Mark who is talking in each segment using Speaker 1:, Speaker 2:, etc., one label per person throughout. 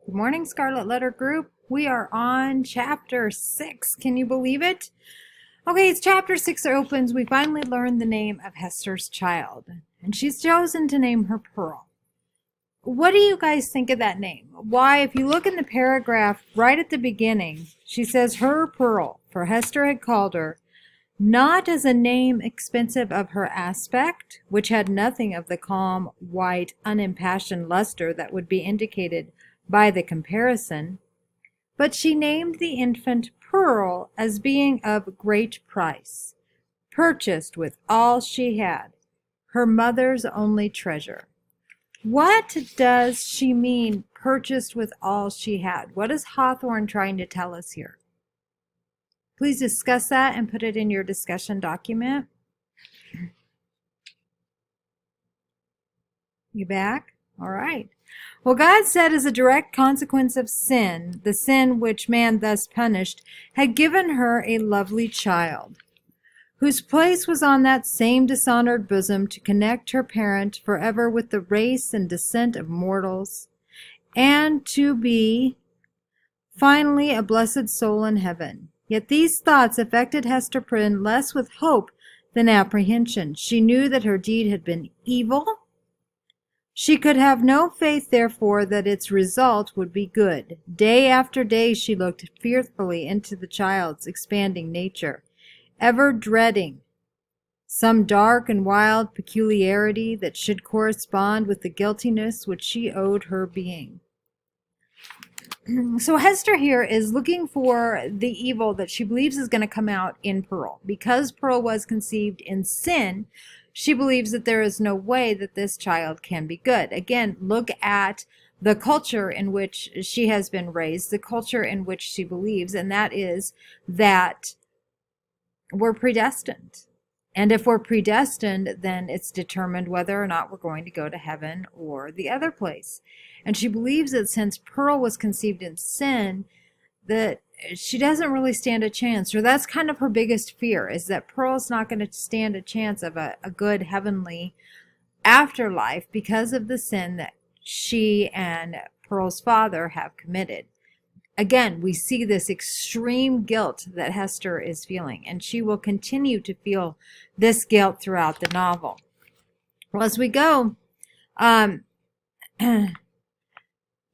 Speaker 1: Good morning, Scarlet Letter Group. We are on chapter 6. Can you believe it? Okay, it's chapter 6 opens. We finally learn the name of Hester's child, and she's chosen to name her Pearl. What do you guys think of that name? Why, if you look in the paragraph right at the beginning, she says her Pearl, for Hester had called her, not as a name expensive of her aspect, which had nothing of the calm, white, unimpassioned luster that would be indicated by the comparison, but she named the infant Pearl as being of great price, purchased with all she had, her mother's only treasure. What does she mean, purchased with all she had? What is Hawthorne trying to tell us here? Please discuss that and put it in your discussion document. You back? All right. Well, God said, as a direct consequence of sin, the sin which man thus punished, had given her a lovely child, whose place was on that same dishonored bosom to connect her parent forever with the race and descent of mortals, and to be finally a blessed soul in heaven. Yet these thoughts affected Hester Prynne less with hope than apprehension. She knew that her deed had been evil. She could have no faith, therefore, that its result would be good. Day after day she looked fearfully into the child's expanding nature, ever dreading some dark and wild peculiarity that should correspond with the guiltiness which she owed her being. So Hester here is looking for the evil that she believes is going to come out in Pearl. Because Pearl was conceived in sin, she believes that there is no way that this child can be good. Again, look at the culture in which she has been raised, the culture in which she believes, and that is that we're predestined. And if we're predestined, then it's determined whether or not we're going to go to heaven or the other place. And she believes that since Pearl was conceived in sin, that she doesn't really stand a chance, or that's kind of her biggest fear, is that Pearl's not going to stand a chance of a good heavenly afterlife because of the sin that she and Pearl's father have committed. Again, we see this extreme guilt that Hester is feeling, and she will continue to feel this guilt throughout the novel. Well, as we go,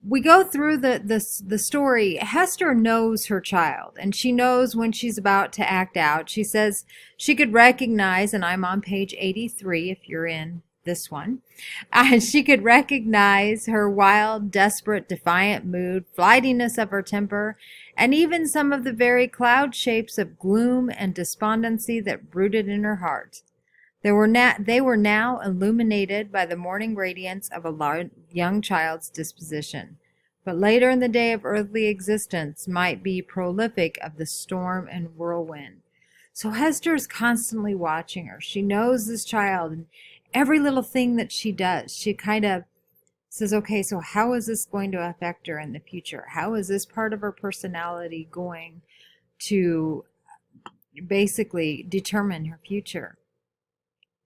Speaker 1: we go through the story. Hester knows her child, and she knows when she's about to act out. She says she could recognize, and I'm on page 83 if you're in this one, she could recognize her wild, desperate, defiant mood, flightiness of her temper, and even some of the very cloud shapes of gloom and despondency that brooded in her heart. They were now illuminated by the morning radiance of a young child's disposition, but later in the day of earthly existence might be prolific of the storm and whirlwind. So Hester is constantly watching her. She knows this child, and every little thing that she does, she kind of says, okay, so how is this going to affect her in the future? How is this part of her personality going to basically determine her future?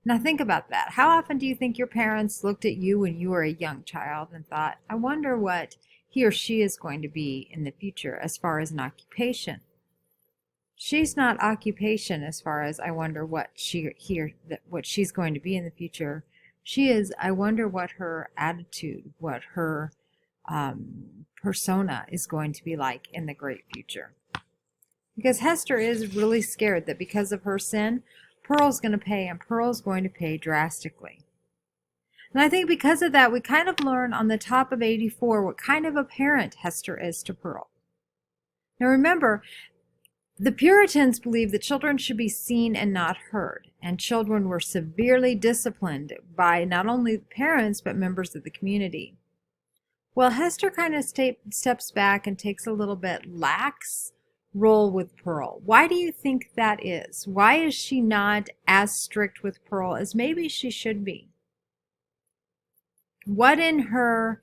Speaker 1: Now think about that. How often do you think your parents looked at you when you were a young child and thought, I wonder what he or she is going to be in the future as far as an occupation? She's not occupation as far as I wonder what what she's going to be in the future. She is, I wonder what her attitude, what her persona is going to be like in the great future. Because Hester is really scared that because of her sin, Pearl's going to pay, and Pearl's going to pay drastically. And I think because of that, we kind of learn on the top of 84 what kind of a parent Hester is to Pearl. Now remember, the Puritans believed that children should be seen and not heard, and children were severely disciplined by not only the parents but members of the community. Well, Hester kind of steps back and takes a little bit lax role with Pearl. Why do you think that is? Why is she not as strict with Pearl as maybe she should be? What in her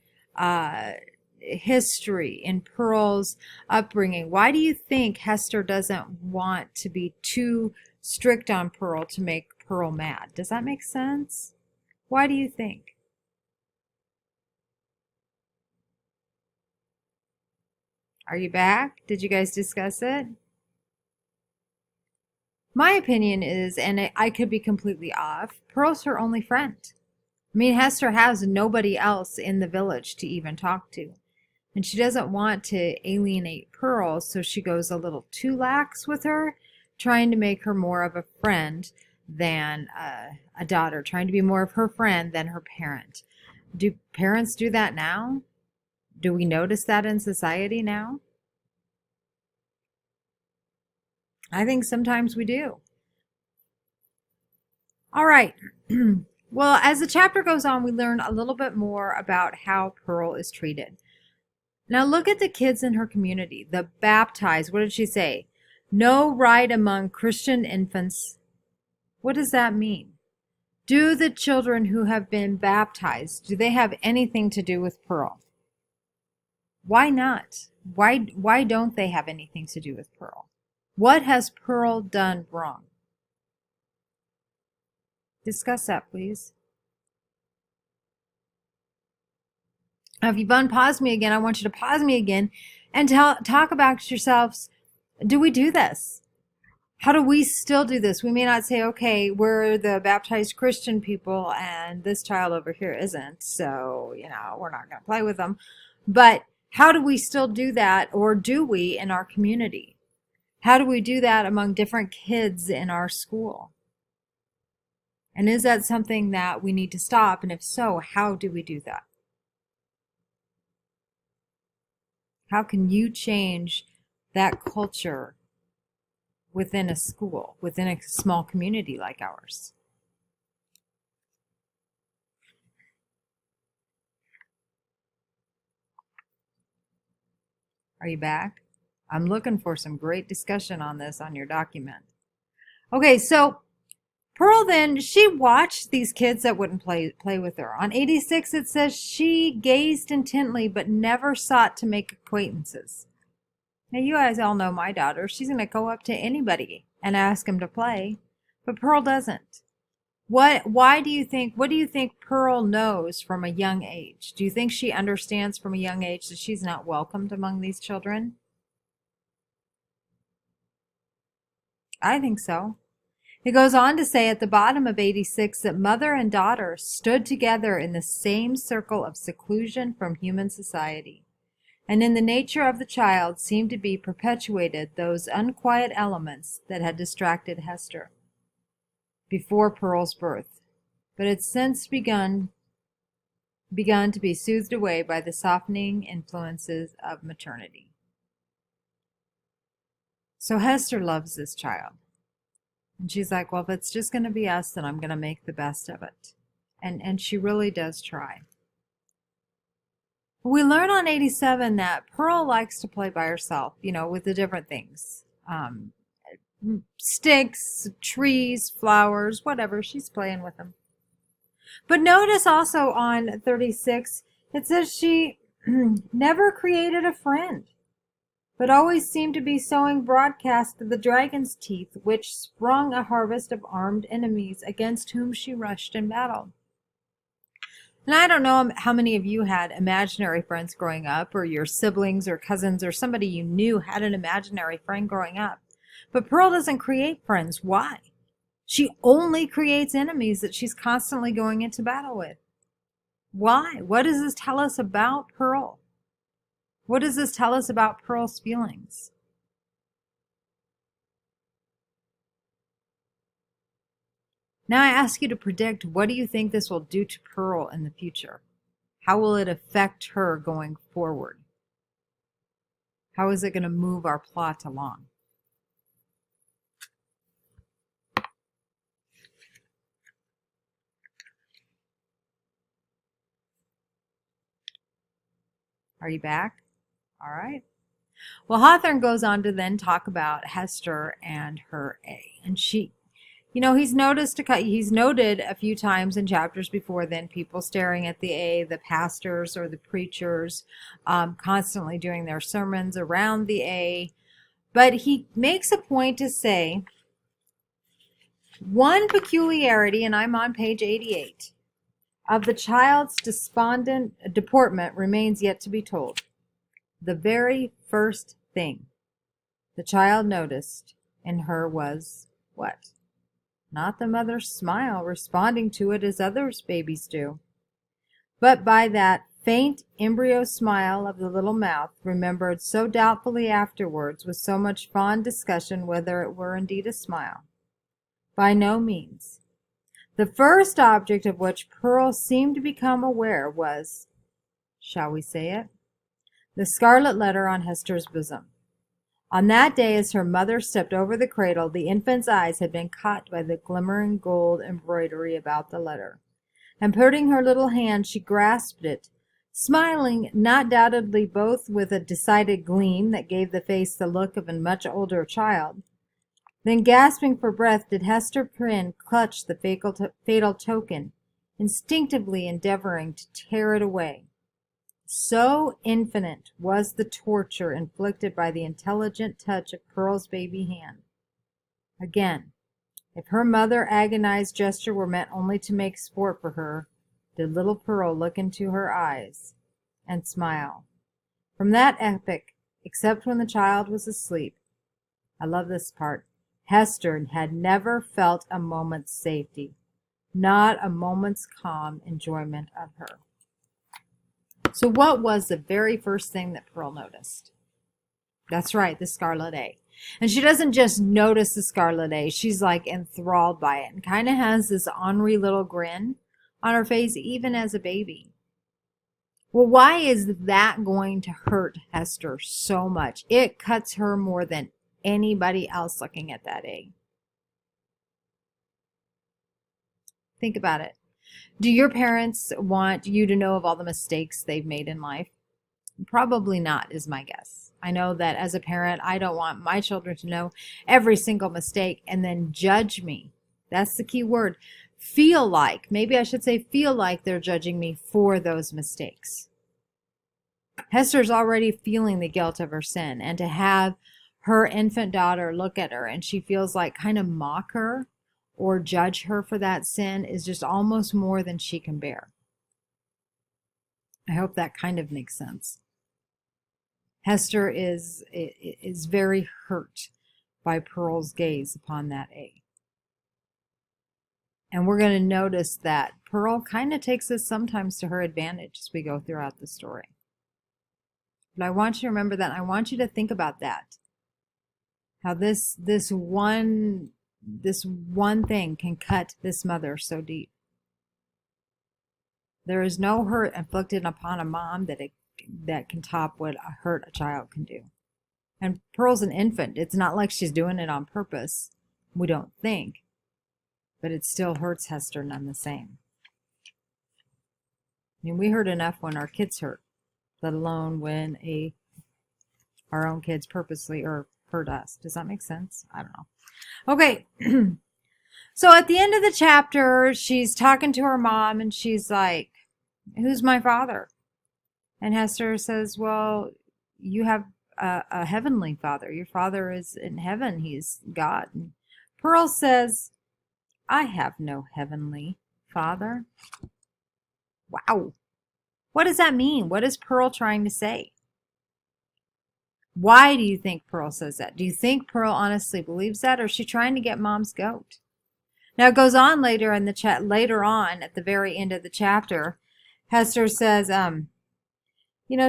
Speaker 1: history, in Pearl's upbringing, why do you think Hester doesn't want to be too strict on Pearl to make Pearl mad? Does that make sense? Why do you think? Are you back? Did you guys discuss it? My opinion is, and I could be completely off, Pearl's her only friend. I mean, Hester has nobody else in the village to even talk to. And she doesn't want to alienate Pearl, so she goes a little too lax with her, trying to make her more of a friend than a daughter, trying to be more of her friend than her parent. Do parents do that now? Do we notice that in society now? I think sometimes we do. All right. Well, as the chapter goes on, we learn a little bit more about how Pearl is treated. Now, look at the kids in her community, the baptized. What did she say? No right among Christian infants. What does that mean? Do the children who have been baptized, do they have anything to do with Pearl? Why not? Why don't they have anything to do with Pearl? What has Pearl done wrong? Discuss that, please. Now, if you've unpaused me again, I want you to pause me again and talk about yourselves. Do we do this? How do we still do this? We may not say, okay, we're the baptized Christian people and this child over here isn't, so, we're not going to play with them. But how do we still do that, or do we in our community? How do we do that among different kids in our school? And is that something that we need to stop? And if so, how do we do that? How can you change that culture within a school, within a small community like ours? Are you back? I'm looking for some great discussion on this on your document. Okay, so Pearl then, she watched these kids that wouldn't play with her. On 86, it says she gazed intently but never sought to make acquaintances. Now, you guys all know my daughter. She's going to go up to anybody and ask them to play, but Pearl doesn't. What do you think Pearl knows from a young age? Do you think she understands from a young age that she's not welcomed among these children? I think so. It goes on to say at the bottom of 86 that mother and daughter stood together in the same circle of seclusion from human society, and in the nature of the child seemed to be perpetuated those unquiet elements that had distracted Hester before Pearl's birth, but had since begun to be soothed away by the softening influences of maternity. So Hester loves this child. And she's like, well, if it's just going to be us, then I'm going to make the best of it. And she really does try. We learn on 87 that Pearl likes to play by herself, with the different things. Sticks, trees, flowers, whatever. She's playing with them. But notice also on 36, it says she never created a friend, but always seemed to be sowing broadcast the dragon's teeth, which sprung a harvest of armed enemies against whom she rushed in battle. And I don't know how many of you had imaginary friends growing up, or your siblings or cousins or somebody you knew had an imaginary friend growing up. But Pearl doesn't create friends. Why? She only creates enemies that she's constantly going into battle with. Why? What does this tell us about Pearl? What does this tell us about Pearl's feelings? Now I ask you to predict, what do you think this will do to Pearl in the future? How will it affect her going forward? How is it going to move our plot along? Are you back? All right. Well, Hawthorne goes on to then talk about Hester and her A. And she, he's noted a few times in chapters before then people staring at the A, the pastors or the preachers, constantly doing their sermons around the A. But he makes a point to say, one peculiarity, and I'm on page 88, of the child's despondent deportment remains yet to be told. The very first thing the child noticed in her was what? Not the mother's smile, responding to it as other babies do, but by that faint embryo smile of the little mouth, remembered so doubtfully afterwards with so much fond discussion whether it were indeed a smile. By no means. The first object of which Pearl seemed to become aware was, shall we say it, the scarlet letter on Hester's bosom. On that day, as her mother stepped over the cradle, the infant's eyes had been caught by the glimmering gold embroidery about the letter, and putting her little hand, she grasped it, smiling not doubtedly both with a decided gleam that gave the face the look of a much older child. Then, gasping for breath, did Hester Prynne clutch the fatal token, instinctively endeavoring to tear it away. So infinite was the torture inflicted by the intelligent touch of Pearl's baby hand. Again, if her mother's agonized gesture were meant only to make sport for her, did little Pearl look into her eyes and smile. From that epoch, except when the child was asleep, I love this part, Hester had never felt a moment's safety, not a moment's calm enjoyment of her. So what was the very first thing that Pearl noticed? That's right, the scarlet A. And she doesn't just notice the scarlet A, she's like enthralled by it and kind of has this ornery little grin on her face even as a baby. Well, why is that going to hurt Hester so much? It cuts her more than anybody else looking at that A. Think about it. Do your parents want you to know of all the mistakes they've made in life? Probably not, is my guess. I know that as a parent, I don't want my children to know every single mistake and then judge me. That's the key word. Feel like, maybe I should say feel like they're judging me for those mistakes. Hester's already feeling the guilt of her sin, and to have her infant daughter look at her and she feels like kind of mock her or judge her for that sin is just almost more than she can bear. I hope that kind of makes sense. Hester is very hurt by Pearl's gaze upon that A. And we're going to notice that Pearl kind of takes this sometimes to her advantage as we go throughout the story. But I want you to remember that. I want you to think about that. How this one thing can cut this mother so deep. There is no hurt inflicted upon a mom that can top what a hurt a child can do. And Pearl's an infant. It's not like she's doing it on purpose. We don't think. But it still hurts Hester none the same. I mean, we hurt enough when our kids hurt, let alone when our own kids purposely hurt us. Does that make sense? I don't know. Okay. So at the end of the chapter, she's talking to her mom and she's like, who's my father? And Hester says, well, you have a heavenly father. Your father is in heaven. He's God. And Pearl says, I have no heavenly father. Wow. What does that mean? What is Pearl trying to say? Why do you think Pearl says that? Do you think Pearl honestly believes that, or is she trying to get Mom's goat? Now it goes on later in the chat. Later on, at the very end of the chapter, Hester says,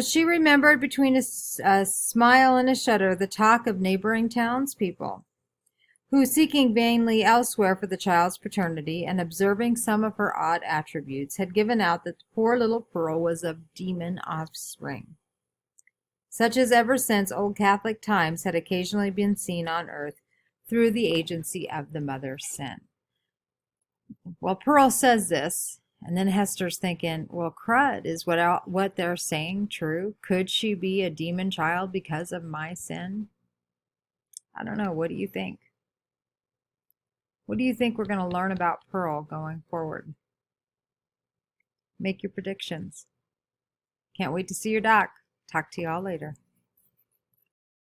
Speaker 1: she remembered between a smile and a shudder the talk of neighboring townspeople, who, seeking vainly elsewhere for the child's paternity and observing some of her odd attributes, had given out that the poor little Pearl was of demon offspring, such as ever since old Catholic times had occasionally been seen on earth through the agency of the mother's sin. Well, Pearl says this, and then Hester's thinking, well, crud, is what they're saying true? Could she be a demon child because of my sin? I don't know. What do you think? What do you think we're going to learn about Pearl going forward? Make your predictions. Can't wait to see your doc. Talk to you all later.